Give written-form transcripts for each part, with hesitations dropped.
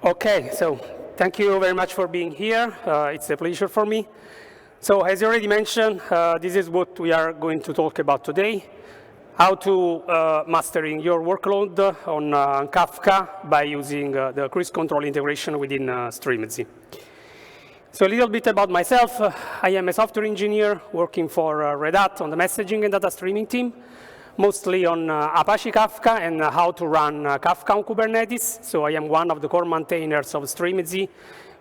Okay, so thank you very much for being here. It's a pleasure for me. So as you already mentioned, this is what we are going to talk about today, how to mastering your workload on Kafka by using the cruise control integration within Strimzi. So a little bit about myself. I am a software engineer working for Red Hat on the messaging and data streaming team, mostly on Apache Kafka and how to run Kafka on Kubernetes. So I am one of the core maintainers of Strimzi,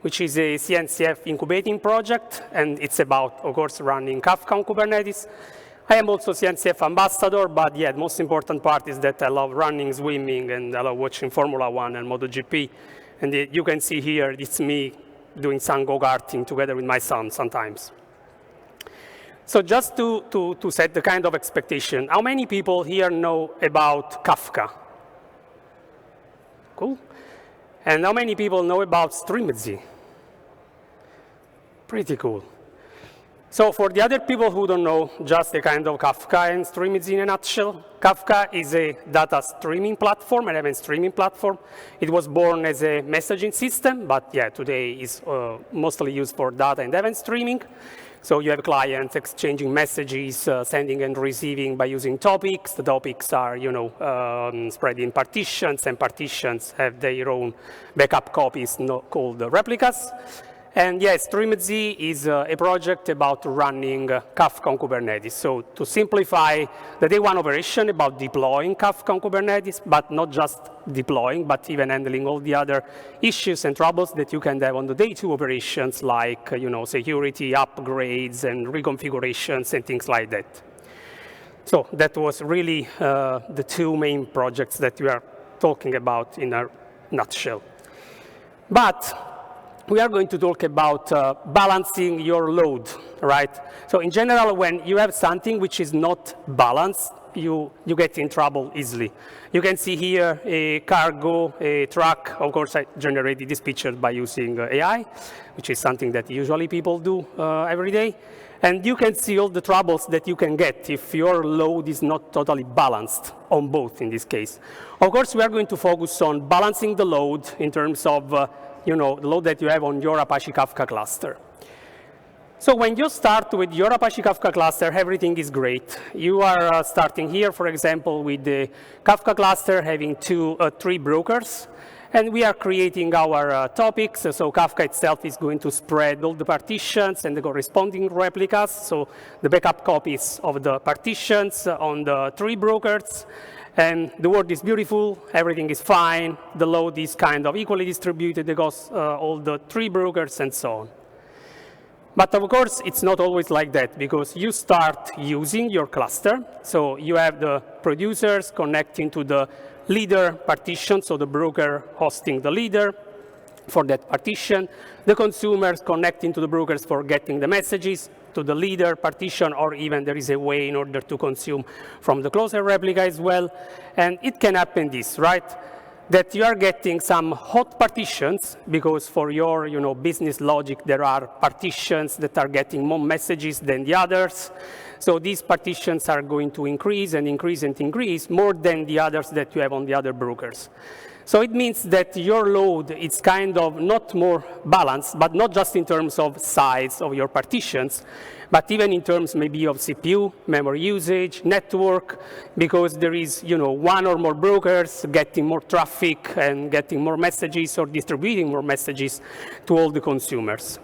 which is a CNCF incubating project, and it's about, of course, running Kafka on Kubernetes. I am also CNCF ambassador, but yeah, the most important part is that I love running, swimming, and I love watching Formula 1 and MotoGP. And you can see here, it's me doing some go-karting together with my son sometimes. So just to set the kind of expectation, how many people here know about Kafka? Cool. And how many people know about Strimzi? Pretty cool. So for the other people who don't know, just a kind of Kafka and Strimzi in a nutshell, Kafka is a data streaming platform, an event streaming platform. It was born as a messaging system, but yeah, today is mostly used for data and event streaming. So you have clients exchanging messages, sending and receiving by using topics. The topics are, spread in partitions, and partitions have their own backup copies called replicas. And yes, Strimzi is a project about running Kafka on Kubernetes. So to simplify the day one operation about deploying Kafka on Kubernetes, but not just deploying, but even handling all the other issues and troubles that you can have on the day two operations, like security upgrades and reconfigurations and things like that. So that was really the two main projects that we are talking about in a nutshell. But we are going to talk about balancing your load, right? So in general, when you have something which is not balanced, you get in trouble easily. You can see here a cargo, a truck. Of course, I generated this picture by using AI, which is something that usually people do every day. And you can see all the troubles that you can get if your load is not totally balanced on both in this case. Of course, we are going to focus on balancing the load in terms of the load that you have on your Apache Kafka cluster. So when you start with your Apache Kafka cluster, everything is great. You are starting here, for example, with the Kafka cluster having three brokers. And we are creating our topics. So Kafka itself is going to spread all the partitions and the corresponding replicas. So the backup copies of the partitions on the three brokers. And the world is beautiful, everything is fine, the load is kind of equally distributed across all the three brokers and so on. But of course, it's not always like that, because you start using your cluster. So you have the producers connecting to the leader partition, so the broker hosting the leader for that partition, the consumers connecting to the brokers for getting the messages to the leader partition, or even there is a way in order to consume from the closer replica as well. And it can happen this, right? That you are getting some hot partitions, because for your business logic, there are partitions that are getting more messages than the others. So these partitions are going to increase and increase and increase more than the others that you have on the other brokers. So it means that your load is kind of not more balanced, but not just in terms of size of your partitions, but even in terms maybe of CPU, memory usage, network, because there is one or more brokers getting more traffic and getting more messages or distributing more messages to all the consumers.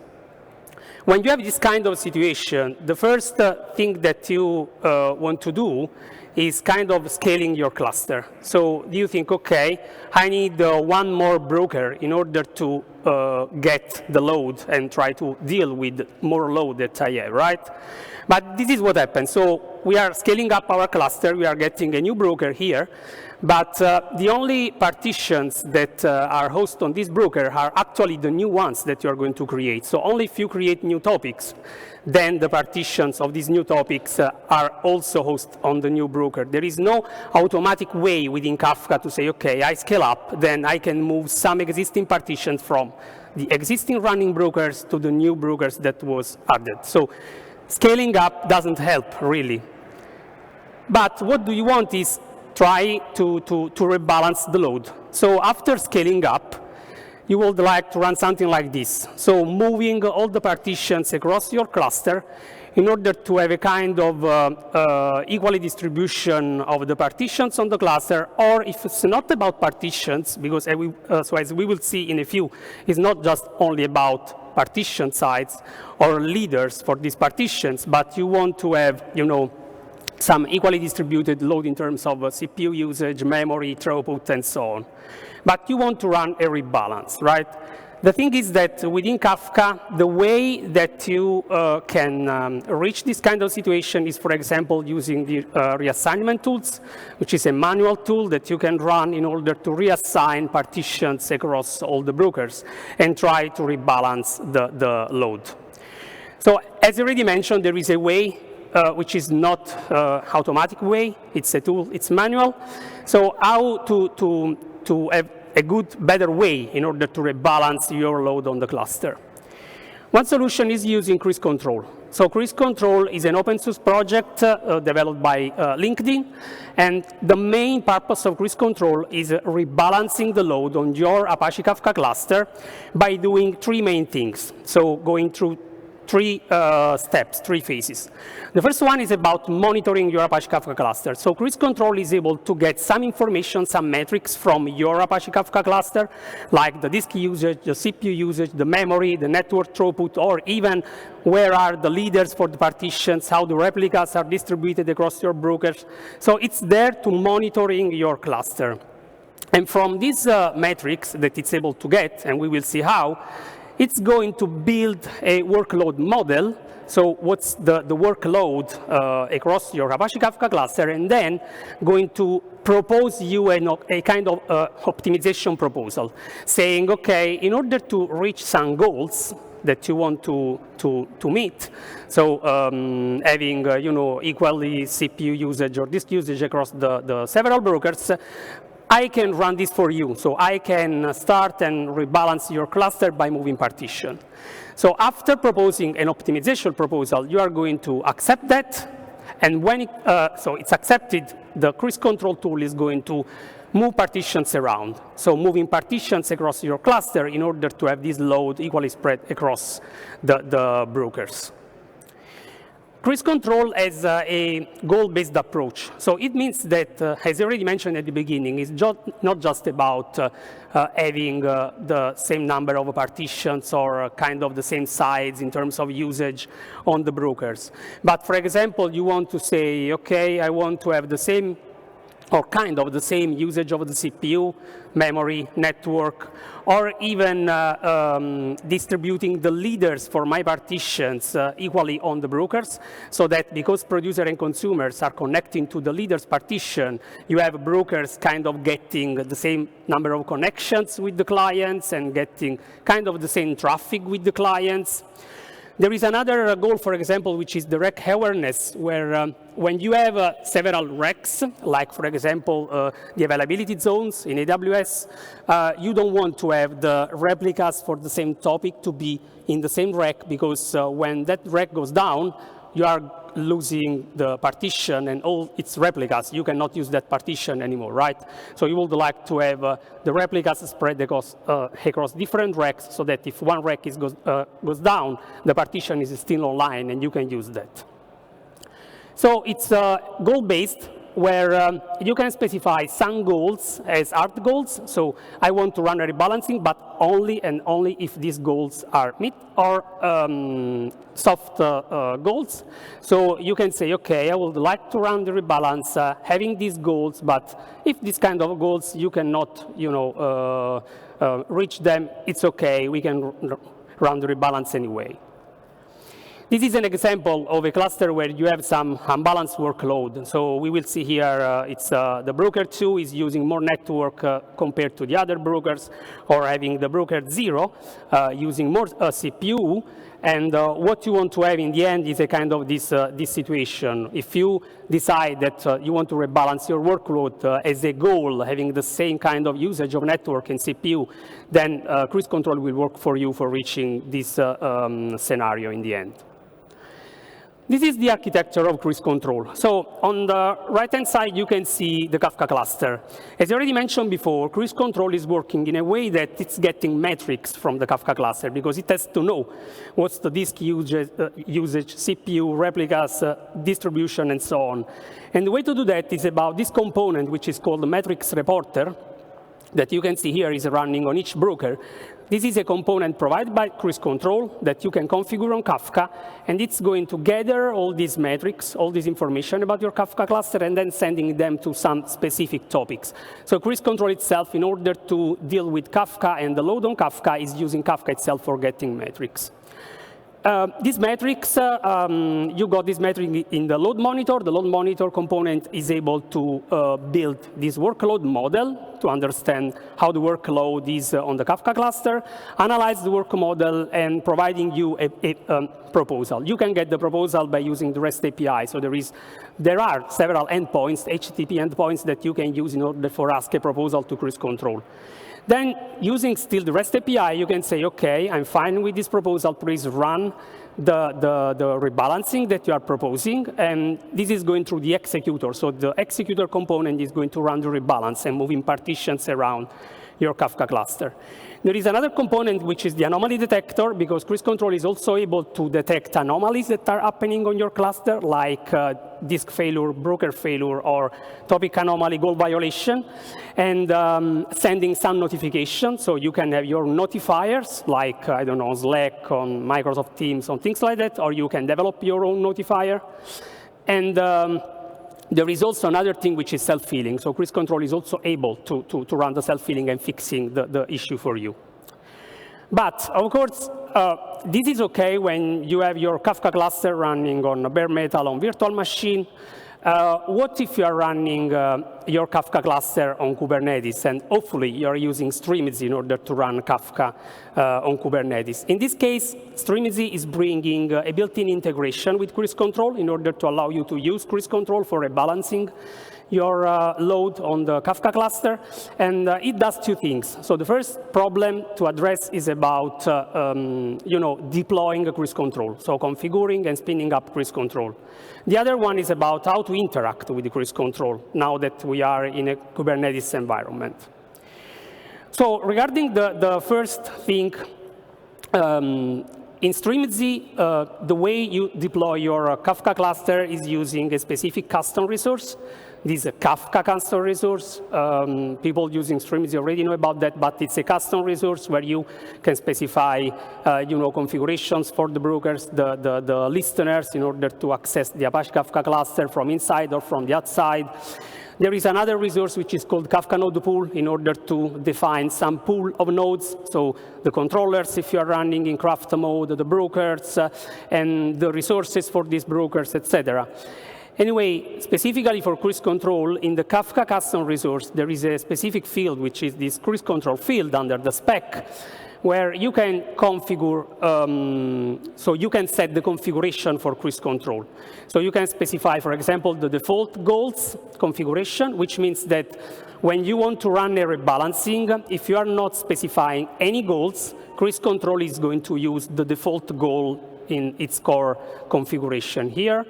When you have this kind of situation, the first thing that you want to do is kind of scaling your cluster. So you think, okay, I need one more broker in order to get the load and try to deal with more load that I have, right? But this is what happens. So we are scaling up our cluster. We are getting a new broker here. But the only partitions that are hosted on this broker are actually the new ones that you are going to create. So only if you create new topics, then the partitions of these new topics are also hosted on the new broker. There is no automatic way within Kafka to say, okay, I scale up, then I can move some existing partitions from the existing running brokers to the new brokers that was added. So scaling up doesn't help, really. But what do you want is try to rebalance the load. So after scaling up, you would like to run something like this. So moving all the partitions across your cluster in order to have a kind of equal distribution of the partitions on the cluster, or if it's not about partitions, because so as we will see in a few, it's not just only about partition size or leaders for these partitions, but you want to have, some equally distributed load in terms of CPU usage, memory, throughput, and so on. But you want to run a rebalance, right? The thing is that within Kafka, the way that you can reach this kind of situation is, for example, using the reassignment tools, which is a manual tool that you can run in order to reassign partitions across all the brokers and try to rebalance the load. So as I already mentioned, there is a way which is not automatic way. It's a tool, it's manual. So how to have a good, better way in order to rebalance your load on the cluster. One solution is using Cruise Control. So Cruise Control is an open source project developed by LinkedIn, and the main purpose of Cruise Control is rebalancing the load on your Apache Kafka cluster by doing three main things. So going through three steps, three phases. The first one is about monitoring your Apache Kafka cluster. So Cruise Control is able to get some information, some metrics from your Apache Kafka cluster, like the disk usage, the CPU usage, the memory, the network throughput, or even where are the leaders for the partitions, how the replicas are distributed across your brokers. So it's there to monitoring your cluster. And from these metrics that it's able to get, and we will see how, it's going to build a workload model. So what's the workload across your Apache Kafka cluster, and then going to propose you a kind of optimization proposal, saying, okay, in order to reach some goals that you want to meet, so having equally CPU usage or disk usage across the several brokers, I can run this for you. So I can start and rebalance your cluster by moving partition. So after proposing an optimization proposal, you are going to accept that. And when so it's accepted, the Cruise Control tool is going to move partitions around. So moving partitions across your cluster in order to have this load equally spread across the brokers. Cruise Control has a goal-based approach. So it means that, as I already mentioned at the beginning, it's not just about having the same number of partitions or kind of the same size in terms of usage on the brokers. But for example, you want to say, okay, I want to have the same or kind of the same usage of the CPU, memory, network, or even distributing the leaders for my partitions equally on the brokers, so that because producer and consumers are connecting to the leaders partition, you have brokers kind of getting the same number of connections with the clients and getting kind of the same traffic with the clients. There is another goal, for example, which is the rack awareness, where when you have several racks, like, for example, the availability zones in AWS, you don't want to have the replicas for the same topic to be in the same rack, because when that rack goes down, you are losing the partition and all its replicas. You cannot use that partition anymore, right? So you would like to have the replicas spread across different racks, so that if one rack goes down, the partition is still online and you can use that. So it's goal-based, where you can specify some goals as hard goals. So I want to run a rebalancing, but only and only if these goals are met, or soft goals. So you can say, okay, I would like to run the rebalance having these goals, but if these kind of goals you cannot, reach them, it's okay. We can run the rebalance anyway. This is an example of a cluster where you have some unbalanced workload. So we will see here, it's the broker 2 is using more network compared to the other brokers, or having the broker 0 using more CPU. And what you want to have in the end is a kind of this situation. If you decide that you want to rebalance your workload as a goal, having the same kind of usage of network and CPU, then Cruise Control will work for you for reaching this scenario in the end. This is the architecture of cruise control. So on the right-hand side, you can see the Kafka cluster. As I already mentioned before, cruise control is working in a way that it's getting metrics from the Kafka cluster because it has to know what's the disk usage, CPU, replicas, distribution, and so on. And the way to do that is about this component, which is called the metrics reporter, that you can see here is running on each broker. This is a component provided by cruise control that you can configure on Kafka, and it's going to gather all these metrics, all this information about your Kafka cluster, and then sending them to some specific topics. So cruise control itself, in order to deal with Kafka and the load on Kafka, is using Kafka itself for getting metrics. These metrics, you got this metric in the load monitor. The load monitor component is able to build this workload model to understand how the workload is on the Kafka cluster, analyze the work model, and providing you a proposal. You can get the proposal by using the REST API. So there are several endpoints, HTTP endpoints, that you can use in order for ask a proposal to cruise control. Then, using still the REST API, you can say, OK, I'm fine with this proposal. Please run the rebalancing that you are proposing. And this is going through the executor. So the executor component is going to run the rebalance and moving partitions around your Kafka cluster. There is another component, which is the anomaly detector, because cruise control is also able to detect anomalies that are happening on your cluster, like disk failure, broker failure, or topic anomaly, goal violation, and sending some notifications. So you can have your notifiers, like, I don't know, Slack, on Microsoft Teams, on things like that, or you can develop your own notifier. And there is also another thing, which is self-healing. So cruise control is also able to run the self-healing and fixing the issue for you. But, of course, this is OK when you have your Kafka cluster running on a bare metal on virtual machine. What if you are running your Kafka cluster on Kubernetes, and hopefully you're using Strimzi in order to run Kafka on Kubernetes? In this case, Strimzi is bringing a built-in integration with cruise control in order to allow you to use cruise control for rebalancing your load on the Kafka cluster, and it does two things. So the first problem to address is about deploying a cruise control, so configuring and spinning up cruise control. The other one is about how to interact with the cruise control now that we are in a Kubernetes environment. So regarding the first thing, in Strimzi, the way you deploy your Kafka cluster is using a specific custom resource. This is a Kafka custom resource. People using Strimzi already know about that, but it's a custom resource where you can specify configurations for the brokers, the listeners, in order to access the Apache Kafka cluster from inside or from the outside. There is another resource which is called Kafka node pool in order to define some pool of nodes. So the controllers, if you are running in craft mode, the brokers, and the resources for these brokers, etc. Anyway, specifically for cruise control, in the Kafka custom resource, there is a specific field, which is this cruise control field under the spec, where you can configure, so you can set the configuration for cruise control. So you can specify, for example, the default goals configuration, which means that when you want to run a rebalancing, if you are not specifying any goals, cruise control is going to use the default goal in its core configuration here.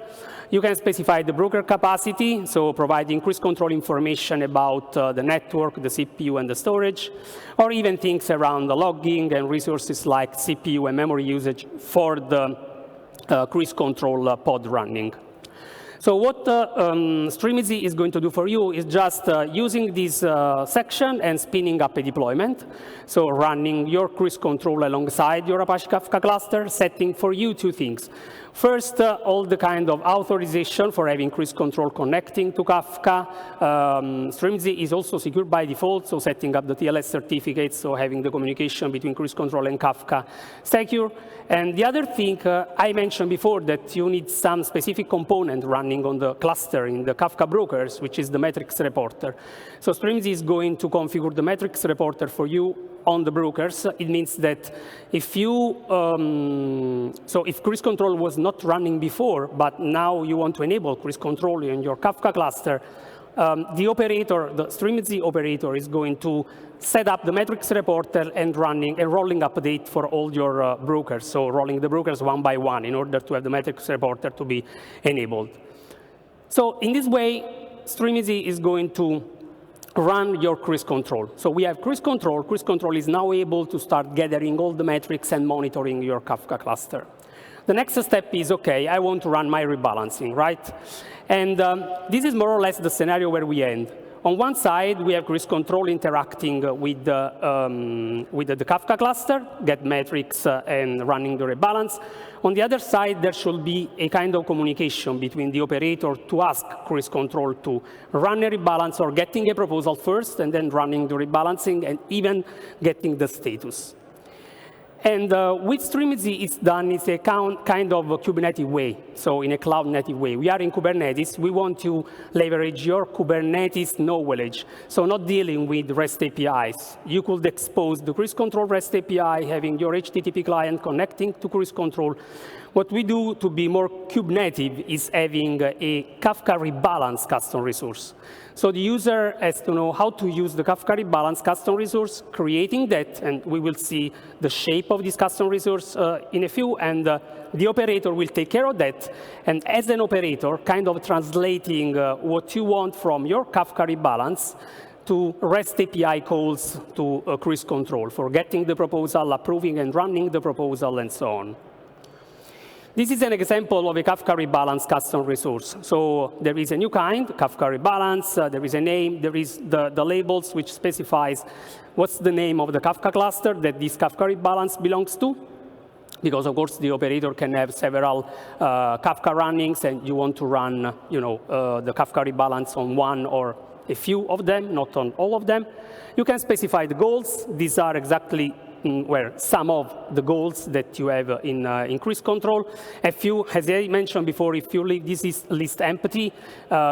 You can specify the broker capacity, so providing cruise control information about the network, the CPU, and the storage, or even things around the logging and resources like CPU and memory usage for the cruise control pod running. So what Strimzi is going to do for you is just using this section and spinning up a deployment. So running your cruise control alongside your Apache Kafka cluster, setting for you two things. First, all the kind of authorization for having cruise control connecting to Kafka. Strimzi is also secured by default, so setting up the TLS certificates, so having the communication between cruise control and Kafka secure. And the other thing I mentioned before, that you need some specific component running on the cluster in the Kafka brokers, which is the metrics reporter. So Strimzi is going to configure the metrics reporter for you on the brokers. It means that if you, so if cruise control was not running before, but now you want to enable cruise control in your Kafka cluster, the operator, the Strimzi operator, is going to set up the metrics reporter and running a rolling update for all your brokers, so rolling the brokers one by one in order to have the metrics reporter to be enabled. So in this way, Strimzi is going to run your cruise control. So we have cruise control. Cruise control is now able to start gathering all the metrics and monitoring your Kafka cluster. The next step is, OK, I want to run my rebalancing, right? And this is more or less the scenario where we end. On one side, we have cruise control interacting with the Kafka cluster, get metrics and running the rebalance. On the other side, there should be a kind of communication between the operator to ask cruise control to run a rebalance or getting a proposal first and then running the rebalancing and even getting the status. And with Strimzi, it's done in a kind of a Kubernetes way, so in a cloud native way. We are in Kubernetes. We want to leverage your Kubernetes knowledge, so not dealing with REST APIs. You could expose the cruise control REST API, having your HTTP client connecting to cruise control. What we do to be more kube-native is having a Kafka rebalance custom resource. So the user has to know how to use the Kafka rebalance custom resource, creating that, and we will see the shape of this custom resource in a few, and the operator will take care of that. And as an operator, kind of translating what you want from your Kafka rebalance to REST API calls to cruise control for getting the proposal, approving and running the proposal, and so on. This is an example of a Kafka rebalance custom resource. So there is a new kind, Kafka rebalance. There is a name. There is the labels, which specifies what's the name of the Kafka cluster that this Kafka rebalance belongs to. Because, of course, the operator can have several Kafka runnings, and you want to run the Kafka rebalance on one or a few of them, not on all of them. You can specify the goals. These are exactly some of the goals that you have in cruise control. If you, as I mentioned before, if you leave this list empty,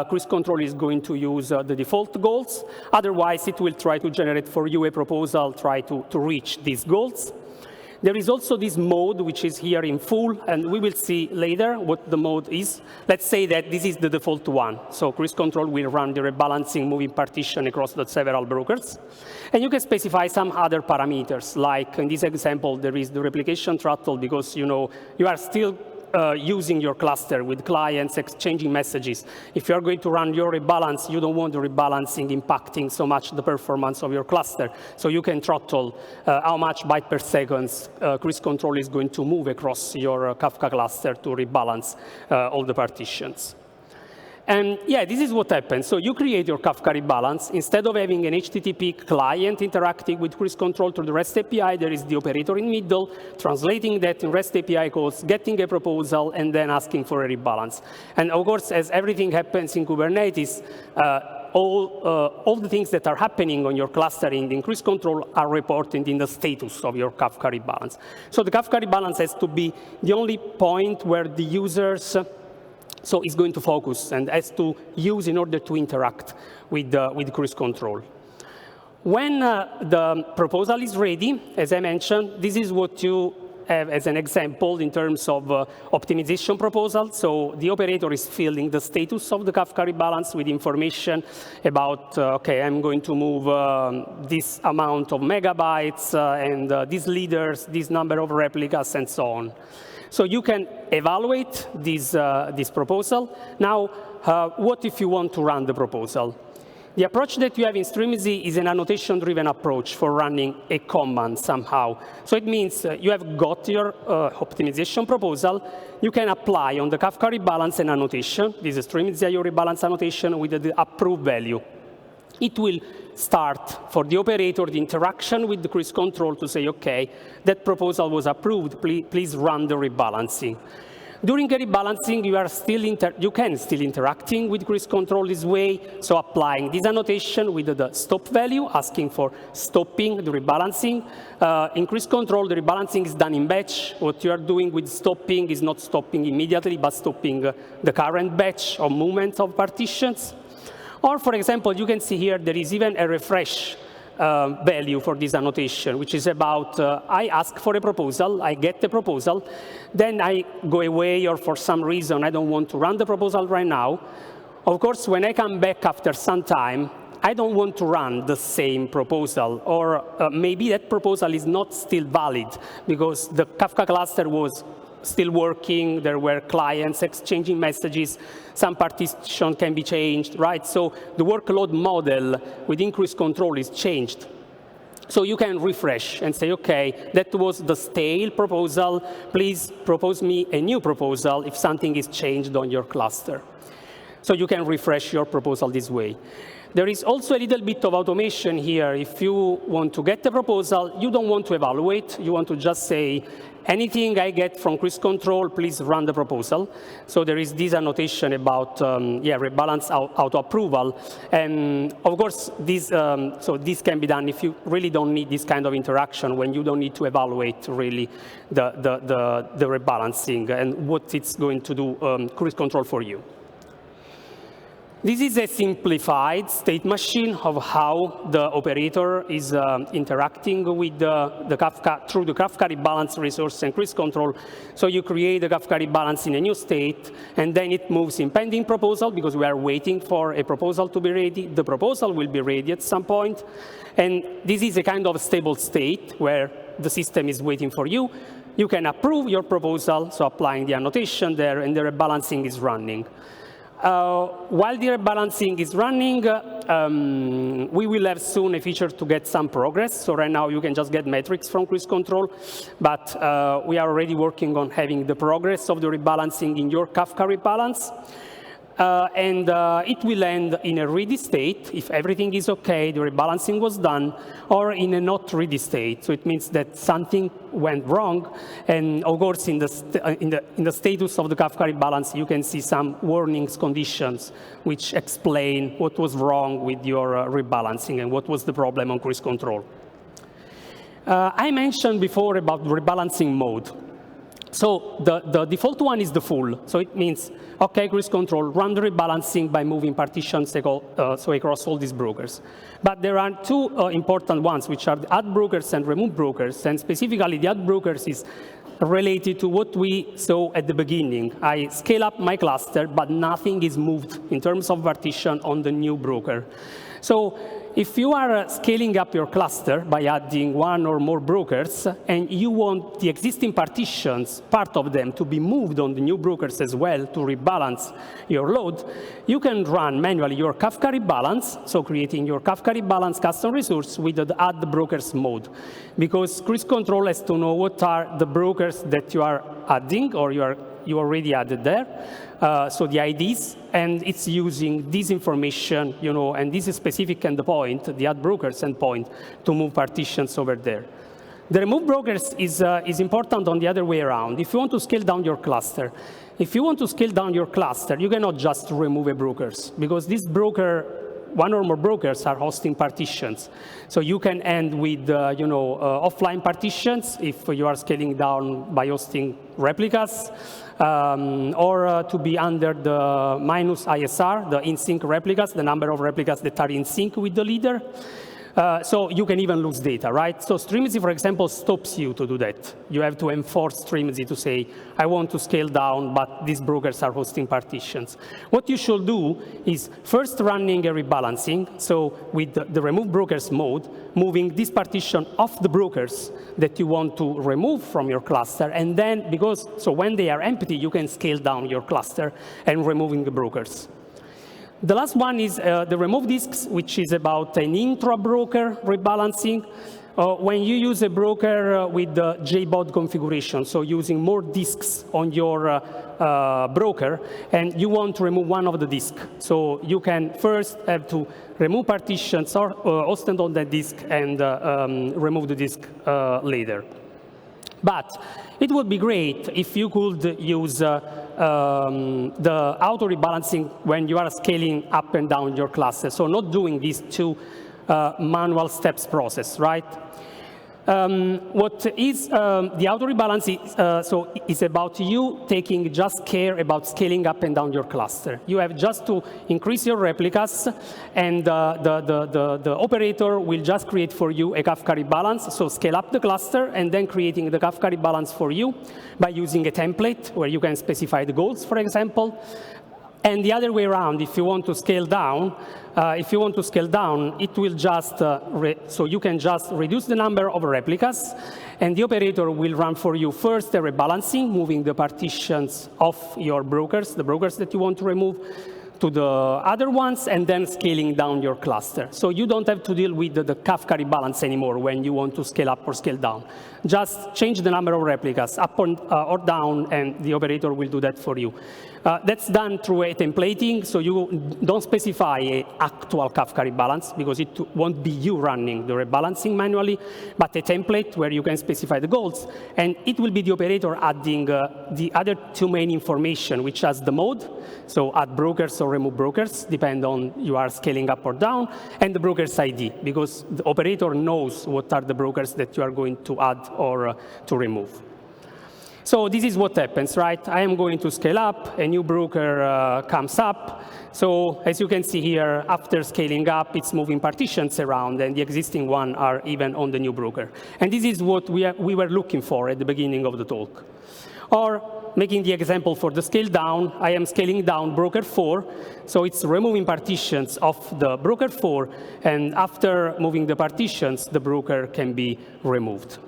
cruise control is going to use the default goals. Otherwise, it will try to generate for you a proposal, try to reach these goals. There is also this mode, which is here in full, and we will see later what the mode is. Let's say that this is the default one. So cruise control will run the rebalancing moving partition across the several brokers. And you can specify some other parameters, like in this example, there is the replication throttle, because you are still using your cluster with clients exchanging messages. If you are going to run your rebalance, you don't want the rebalancing impacting so much the performance of your cluster. So you can throttle how much byte per second cruise control is going to move across your Kafka cluster to rebalance all the partitions. And yeah, this is what happens. So you create your Kafka rebalance. Instead of having an HTTP client interacting with cruise control through the REST API, there is the operator in middle, translating that in REST API calls, getting a proposal, and then asking for a rebalance. And of course, as everything happens in Kubernetes, all the things that are happening on your clustering in cruise control are reported in the status of your Kafka rebalance. So the Kafka rebalance has to be the only point where the users is going to focus and has to use in order to interact with cruise control. When the proposal is ready, as I mentioned, this is what you have as an example in terms of optimization proposal. So the operator is filling the status of the Kafka rebalance with information about, OK, I'm going to move this amount of megabytes and these leaders, this number of replicas, and so on. So you can evaluate this proposal. Now, what if you want to run the proposal? The approach that you have in Strimzi is an annotation-driven approach for running a command somehow. So it means you have got your optimization proposal. You can apply on the Kafka rebalance an annotation. This is Strimzi IO rebalance annotation with the approved value. It will start for the operator the interaction with the cruise control to say, OK, that proposal was approved. Please run the rebalancing. During the rebalancing, you can still interacting with cruise control this way, so applying this annotation with the stop value, asking for stopping the rebalancing. In cruise control, the rebalancing is done in batch. What you are doing with stopping is not stopping immediately, but stopping the current batch of movement of partitions. Or, for example, you can see here there is even a refresh value for this annotation, which is about I ask for a proposal, I get the proposal, then I go away, or for some reason I don't want to run the proposal right now. Of course, when I come back after some time, I don't want to run the same proposal, or maybe that proposal is not still valid because the Kafka cluster was still working, there were clients exchanging messages, some partition can be changed, right? So the workload model with increased control is changed. So you can refresh and say, okay, that was the stale proposal, please propose me a new proposal if something is changed on your cluster. So you can refresh your proposal this way. There is also a little bit of automation here. If you want to get the proposal, you don't want to evaluate. You want to just say, anything I get from Chris control, please run the proposal. So there is this annotation about rebalance auto-approval. And of course, this can be done if you really don't need this kind of interaction, when you don't need to evaluate really the rebalancing and what it's going to do Chris control for you. This is a simplified state machine of how the operator is interacting with the Kafka through the Kafka rebalance resource and Chris control. So you create the Kafka rebalance in a new state, and then it moves in pending proposal because we are waiting for a proposal to be ready. The proposal will be ready at some point. And this is a kind of stable state where the system is waiting for you. You can approve your proposal, so applying the annotation there, and the rebalancing is running. While the rebalancing is running, we will have soon a feature to get some progress. So right now you can just get metrics from Chris control, but we are already working on having the progress of the rebalancing in your Kafka rebalance. And it will end in a ready state if everything is okay, the rebalancing was done, or in a not ready state. So it means that something went wrong. And of course, in the status of the Kafka rebalance, you can see some warnings conditions which explain what was wrong with your rebalancing and what was the problem on Chris control. I mentioned before about rebalancing mode. So the default one is the full. So it means, OK, Chris control, run the rebalancing by moving partitions across all these brokers. But there are two important ones, which are the add brokers and remove brokers. And specifically, the add brokers is related to what we saw at the beginning. I scale up my cluster, but nothing is moved in terms of partition on the new broker. So if you are scaling up your cluster by adding one or more brokers, and you want the existing partitions, part of them, to be moved on the new brokers as well to rebalance your load, you can run manually your Kafka rebalance, so creating your Kafka rebalance custom resource with the add brokers mode. Because Chris control has to know what are the brokers that you are adding or you already added there. So the IDs, and it's using this information, and this specific endpoint, the add brokers endpoint, to move partitions over there. The remove brokers is important on the other way around. If you want to scale down your cluster, you cannot just remove a brokers, because this broker, one or more brokers are hosting partitions. So you can end with offline partitions if you are scaling down by hosting replicas, or to be under the minus ISR, the in-sync replicas, the number of replicas that are in sync with the leader. So you can even lose data, right? So Strimzi, for example, stops you to do that. You have to enforce Strimzi to say, I want to scale down, but these brokers are hosting partitions. What you should do is first running a rebalancing, so with the remove brokers mode, moving this partition off the brokers that you want to remove from your cluster, and then, so when they are empty, you can scale down your cluster and removing the brokers. The last one is the remove disks, which is about an intra-broker rebalancing. When you use a broker with the JBOD configuration, so using more disks on your broker, and you want to remove one of the disks. So you can first have to remove partitions or hosted on that disk and remove the disk later. But it would be great if you could use the auto-rebalancing when you are scaling up and down your cluster, so not doing these two manual steps process, right? What is the auto-rebalance is about you taking just care about scaling up and down your cluster. You have just to increase your replicas, and the operator will just create for you a Kafka rebalance, so scale up the cluster, and then creating the Kafka rebalance for you by using a template where you can specify the goals, for example. And the other way around, if you want to scale down, it will just, so you can just reduce the number of replicas, and the operator will run for you first a rebalancing, moving the partitions of your brokers, the brokers that you want to remove, to the other ones, and then scaling down your cluster. So you don't have to deal with the Kafka rebalance anymore when you want to scale up or scale down. Just change the number of replicas up or down, and the operator will do that for you. That's done through a templating, so you don't specify an actual Kafka rebalance, because it won't be you running the rebalancing manually, but a template where you can specify the goals, and it will be the operator adding the other two main information, which has the mode, so add brokers or remove brokers, depend on you are scaling up or down, and the broker's ID, because the operator knows what are the brokers that you are going to add or to remove. So this is what happens, right? I am going to scale up, a new broker comes up. So as you can see here, after scaling up, it's moving partitions around, and the existing one are even on the new broker. And this is what we were looking for at the beginning of the talk. Or making the example for the scale down, I am scaling down broker 4, so it's removing partitions of the broker 4, and after moving the partitions, the broker can be removed.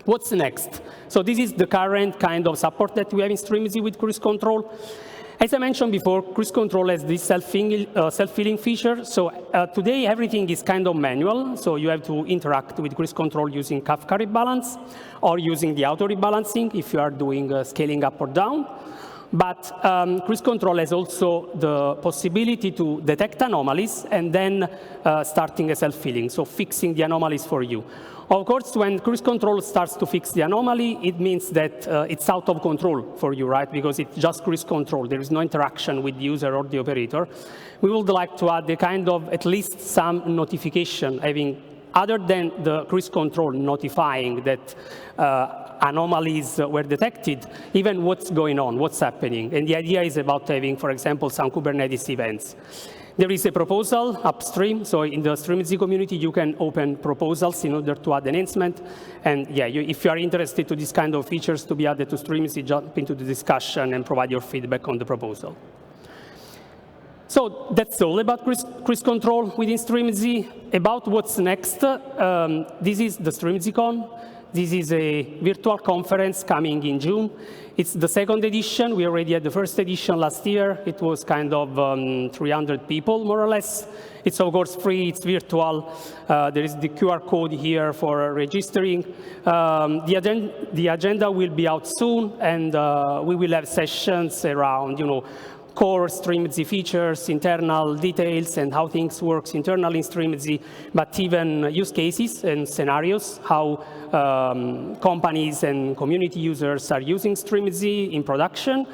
What's next? So this is the current kind of support that we have in Strimzi with cruise control. As I mentioned before, cruise control has this self-filling feature. So today, everything is kind of manual. So you have to interact with cruise control using Kafka rebalance or using the auto-rebalancing if you are doing scaling up or down. But cruise control has also the possibility to detect anomalies and then starting a self-filling, so fixing the anomalies for you. Of course, when cruise control starts to fix the anomaly, it means that it's out of control for you, right? Because it's just cruise control. There is no interaction with the user or the operator. We would like to add a kind of at least some notification, having other than the cruise control notifying that anomalies were detected, even what's going on, what's happening. And the idea is about having, for example, some Kubernetes events. There is a proposal upstream, so in the Strimzi community, you can open proposals in order to add enhancement. And yeah, if you are interested to this kind of features to be added to Strimzi, jump into the discussion and provide your feedback on the proposal. So that's all about cruise control within Strimzi. About what's next, this is the StrimziCon. This is a virtual conference coming in June. It's the second edition. We already had the first edition last year. It was kind of 300 people, more or less. It's, of course, free. It's virtual. There is the QR code here for registering. The agenda will be out soon, and we will have sessions around, core Strimzi features, internal details, and how things work internally in Strimzi, but even use cases and scenarios, how companies and community users are using Strimzi in production,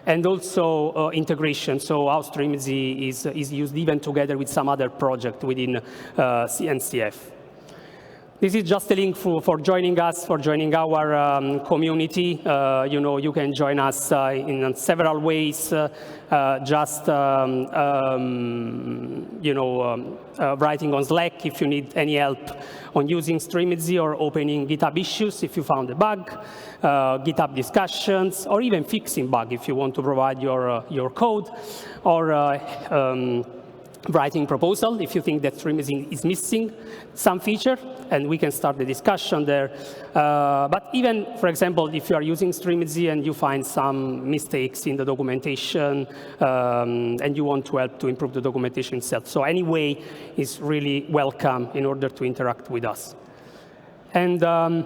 and also integration, so how Strimzi is used even together with some other project within CNCF. This is just a link for joining us, for joining our community. You can join us in several ways. Writing on Slack if you need any help on using Strimzi, or opening GitHub issues if you found a bug, GitHub discussions, or even fixing bug if you want to provide your code, or writing proposal if you think that Strimzi is missing some feature, and we can start the discussion there. But even, for example, if you are using Strimzi and you find some mistakes in the documentation and you want to help to improve the documentation itself. So any way is really welcome in order to interact with us. And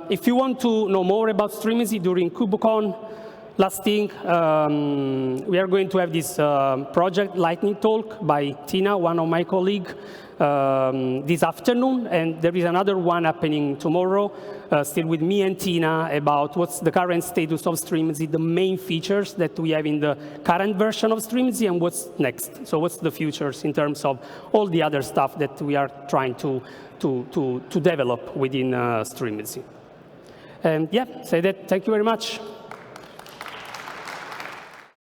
if you want to know more about Strimzi during KubeCon, last thing, we are going to have this project lightning talk by Tina, one of my colleagues, this afternoon. And there is another one happening tomorrow, still with me and Tina, about what's the current status of Strimzi, the main features that we have in the current version of Strimzi, and what's next. So what's the futures in terms of all the other stuff that we are trying to develop within Strimzi. And yeah, say that. Thank you very much.